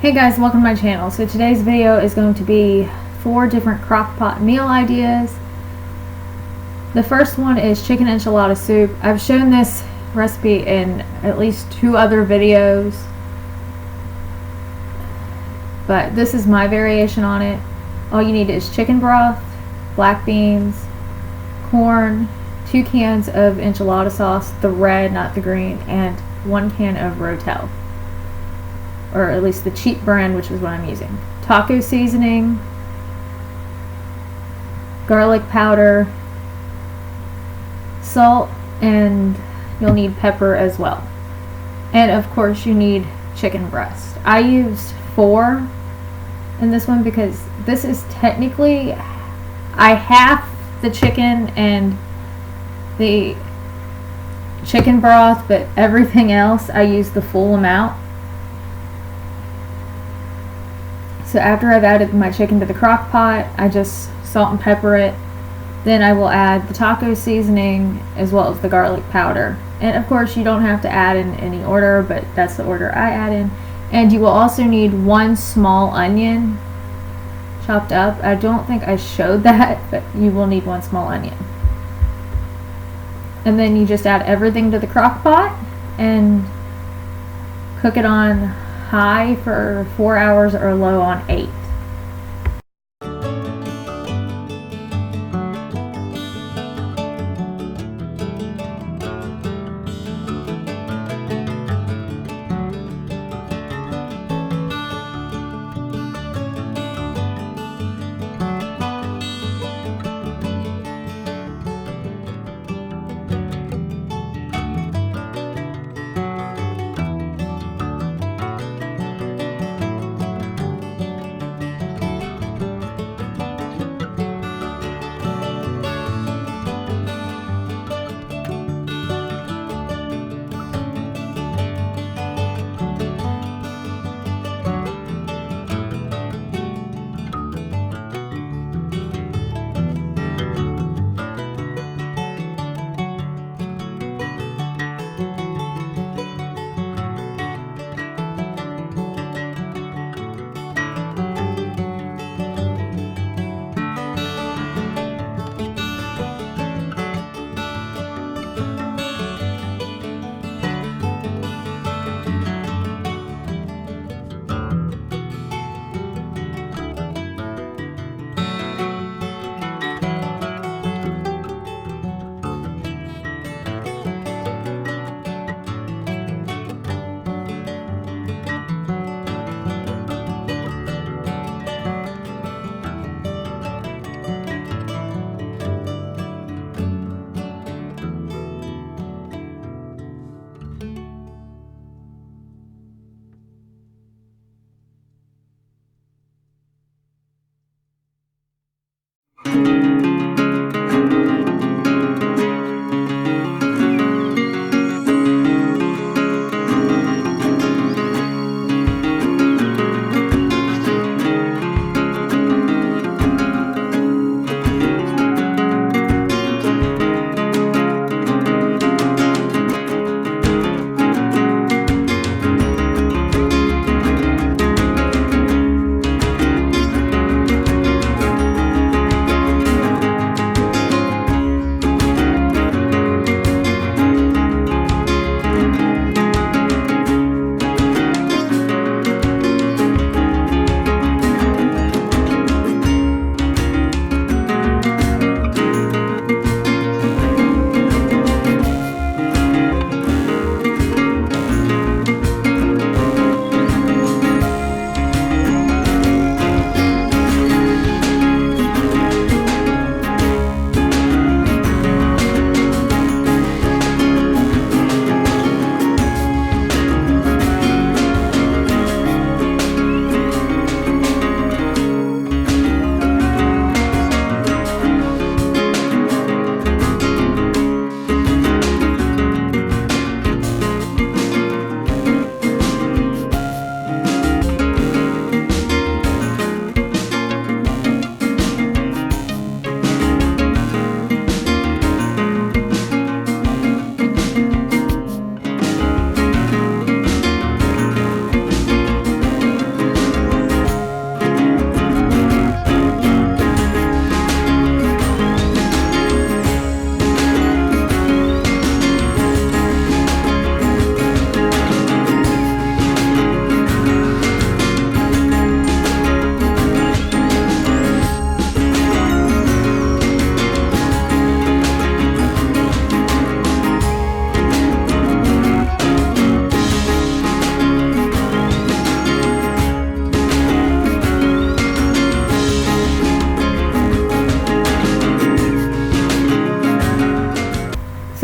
Hey guys, welcome to my channel. So today's video is going to be 4 different crockpot meal ideas. The first one is chicken enchilada soup. I've shown this recipe in at least 2 other videos, but this is my variation on it. All you need is chicken broth, black beans, corn, 2 cans of enchilada sauce, the red, not the green, and 1 can of Rotel, or at least the cheap brand, which is what I'm using. Taco seasoning, garlic powder, salt, and you'll need pepper as well. And of course you need chicken breast. I used 4 in this one because this is technically, I half the chicken and the chicken broth, but everything else I use the full amount. So after I've added my chicken to the crock pot, I just salt and pepper it. Then I will add the taco seasoning as well as the garlic powder. And of course you don't have to add in any order, but that's the order I add in. And you will also need 1 small onion chopped up. I don't think I showed that, but you will need 1 small onion. And then you just add everything to the crock pot and cook it on high for 4 hours or low on 8.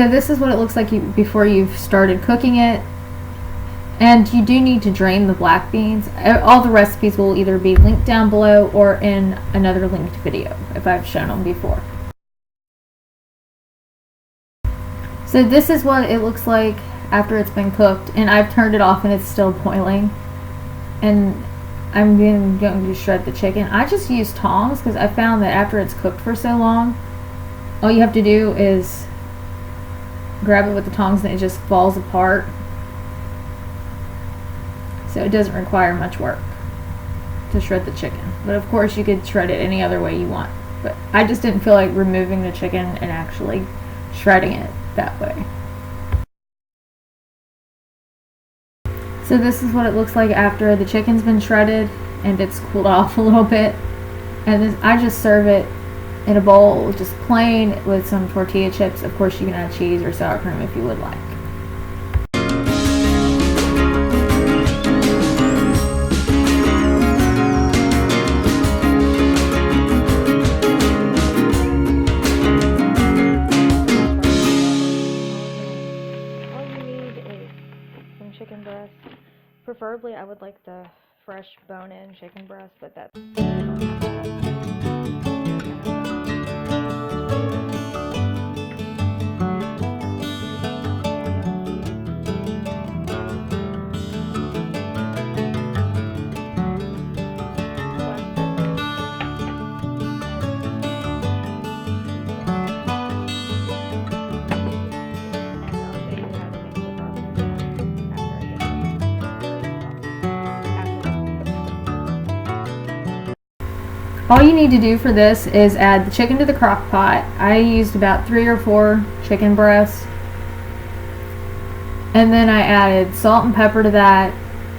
So this is what it looks like before you've started cooking it. And you do need to drain the black beans. All the recipes will either be linked down below or in another linked video if I've shown them before. So this is what it looks like after it's been cooked, and I've turned it off and it's still boiling. And I'm going to shred the chicken. I just use tongs because I found that after it's cooked for so long, all you have to do is grab it with the tongs and it just falls apart. So it doesn't require much work to shred the chicken. But of course you could shred it any other way you want. But I just didn't feel like removing the chicken and actually shredding it that way. So this is what it looks like after the chicken's been shredded and it's cooled off a little bit. And then I just serve it in a bowl, just plain with some tortilla chips. Of course you can add cheese or sour cream if you would like. Chicken breast. Preferably I would like the fresh bone-in chicken breast, but that's all you need to do for this is add the chicken to the crock pot. I used about 3 or 4 chicken breasts. And then I added salt and pepper to that,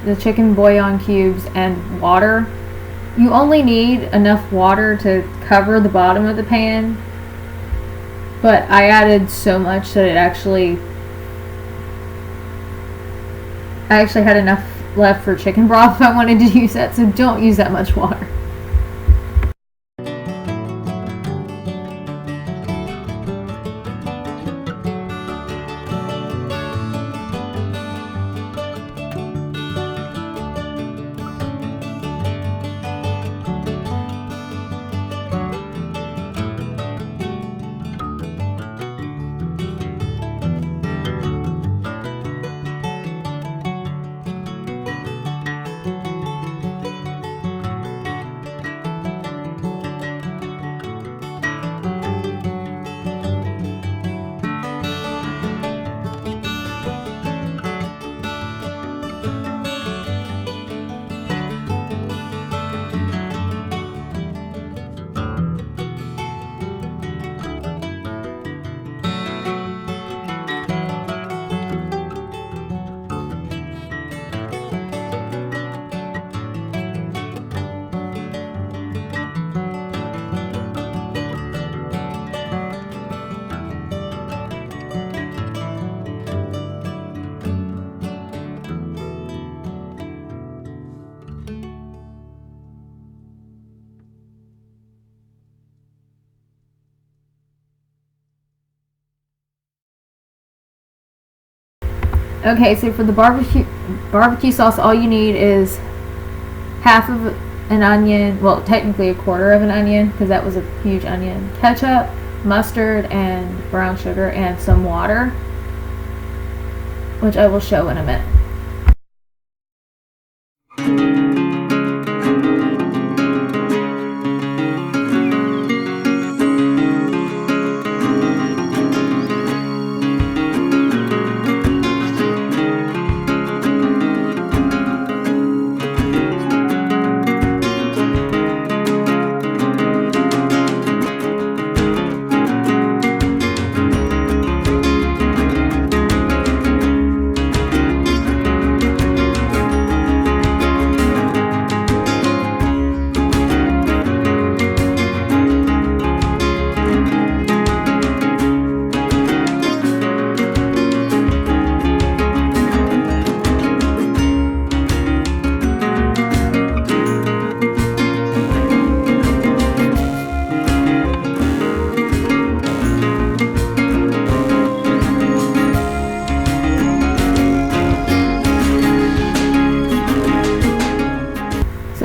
the chicken bouillon cubes, and water. You only need enough water to cover the bottom of the pan. But I added so much that I actually had enough left for chicken broth if I wanted to use that. So don't use that much water. Okay, so for the barbecue sauce, all you need is half of an onion, well, technically a quarter of an onion, because that was a huge onion, ketchup, mustard, and brown sugar, and some water, which I will show in a minute.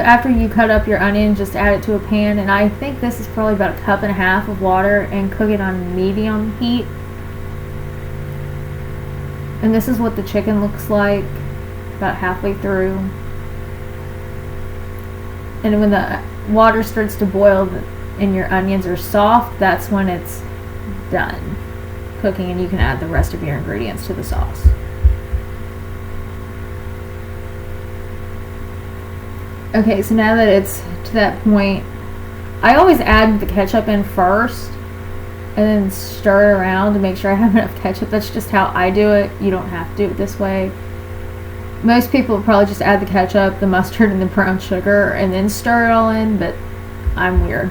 after you cut up your onion, just add it to a pan, and I think this is probably about 1.5 cups of water, and cook it on medium heat. And this is what the chicken looks like about halfway through. And when the water starts to boil and your onions are soft, that's when it's done cooking, and you can add the rest of your ingredients to the sauce. Okay, so now that it's to that point, I always add the ketchup in first and then stir it around to make sure I have enough ketchup. That's just how I do it. You don't have to do it this way. Most people probably just add the ketchup, the mustard, and the brown sugar and then stir it all in, but I'm weird.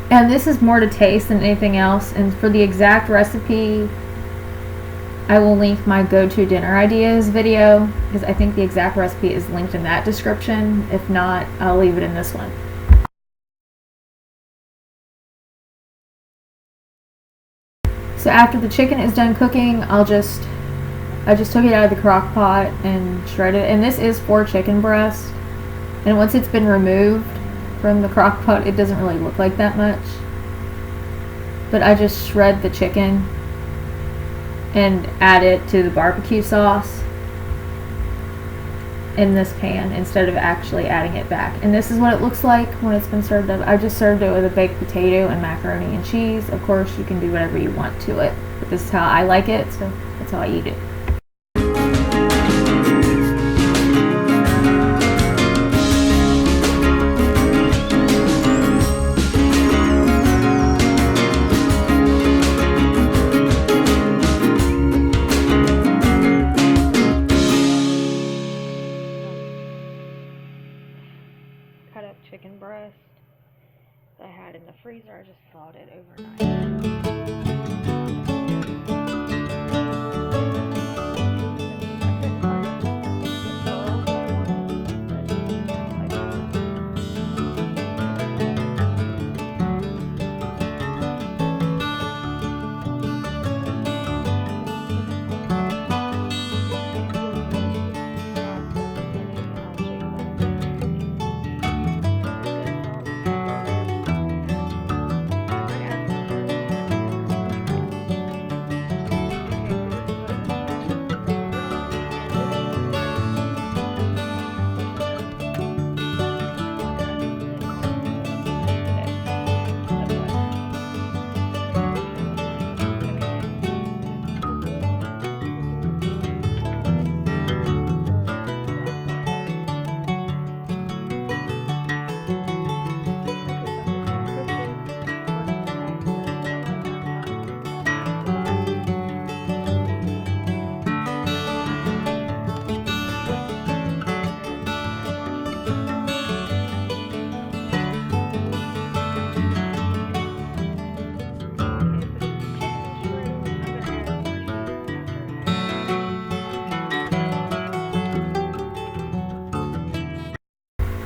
And this is more to taste than anything else. And for the exact recipe, I will link my go-to dinner ideas video, because I think the exact recipe is linked in that description. If not, I'll leave it in this one. So after the chicken is done cooking, I just took it out of the crock pot and shredded it. And this is 4 chicken breasts. And once it's been removed from the crock pot, it doesn't really look like that much. But I just shred the chicken and add it to the barbecue sauce in this pan instead of actually adding it back. And this is what it looks like when it's been served up. I just served it with a baked potato and macaroni and cheese. Of course, you can do whatever you want to it, but this is how I like it, so that's how I eat it. Cut up chicken breast that I had in the freezer. I just thawed it overnight.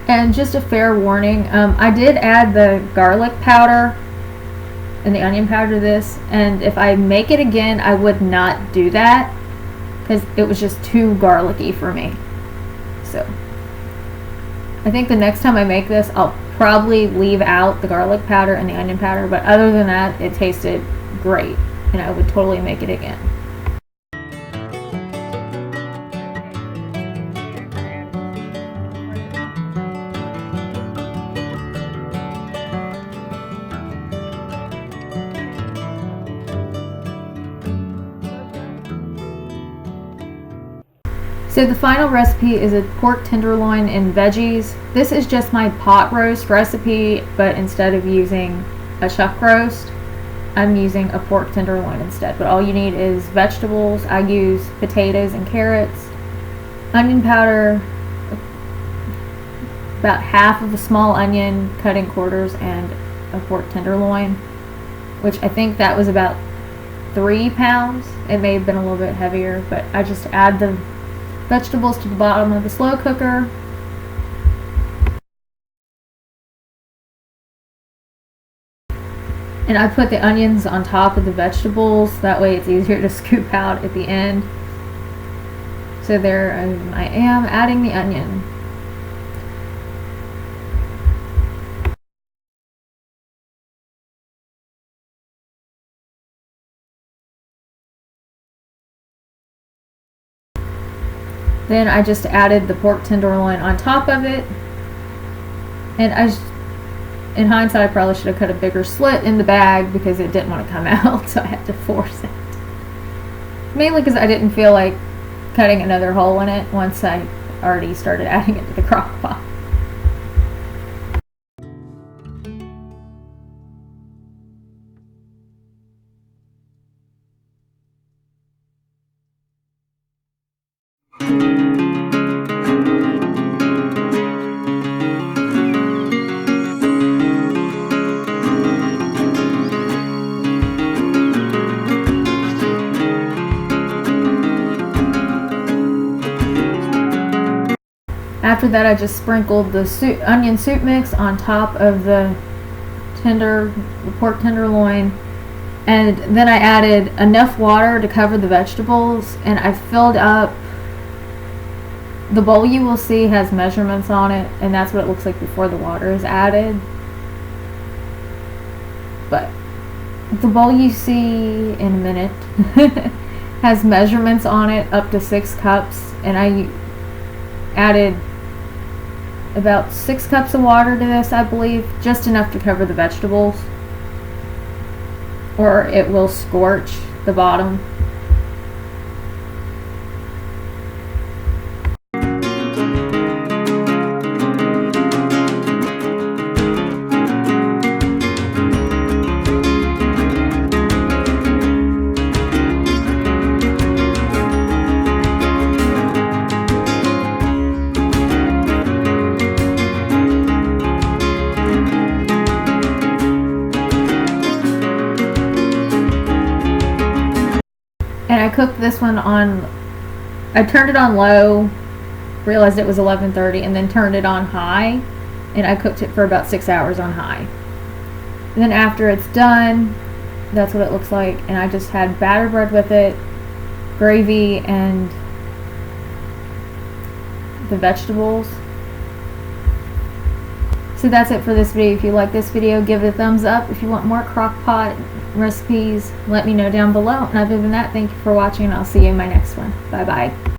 And just a fair warning, I did add the garlic powder and the onion powder to this, and if I make it again, I would not do that because it was just too garlicky for me. So I think the next time I make this, I'll probably leave out the garlic powder and the onion powder, but other than that, it tasted great, and I would totally make it again. So the final recipe is a pork tenderloin and veggies. This is just my pot roast recipe, but instead of using a chuck roast, I'm using a pork tenderloin instead. But all you need is vegetables. I use potatoes and carrots, onion powder, about half of a small onion cut in quarters, and a pork tenderloin, which I think that was about 3 pounds. It may have been a little bit heavier, but I just add the vegetables to the bottom of the slow cooker. And I put the onions on top of the vegetables. That way it's easier to scoop out at the end. So there I am adding the onion. Then I just added the pork tenderloin on top of it. And in hindsight, I probably should have cut a bigger slit in the bag because it didn't want to come out, so I had to force it. Mainly because I didn't feel like cutting another hole in it once I already started adding it to the crock pot. After that, I just sprinkled the onion soup mix on top of the pork tenderloin, and then I added enough water to cover the vegetables, and I filled up. The bowl you will see has measurements on it, and that's what it looks like before the water is added. But the bowl you see in a minute has measurements on it up to 6 cups, and I added about 6 cups of water to this, I believe, just enough to cover the vegetables, or it will scorch the bottom. And I cooked this one on, I turned it on low, realized it was 11:30, and then turned it on high, and I cooked it for about 6 hours on high. And then after it's done, that's what it looks like, and I just had batter bread with it, gravy, and the vegetables. So that's it for this video. If you like this video, give it a thumbs up. If you want more Crockpot recipes, let me know down below. And other than that, thank you for watching, and I'll see you in my next one. Bye bye.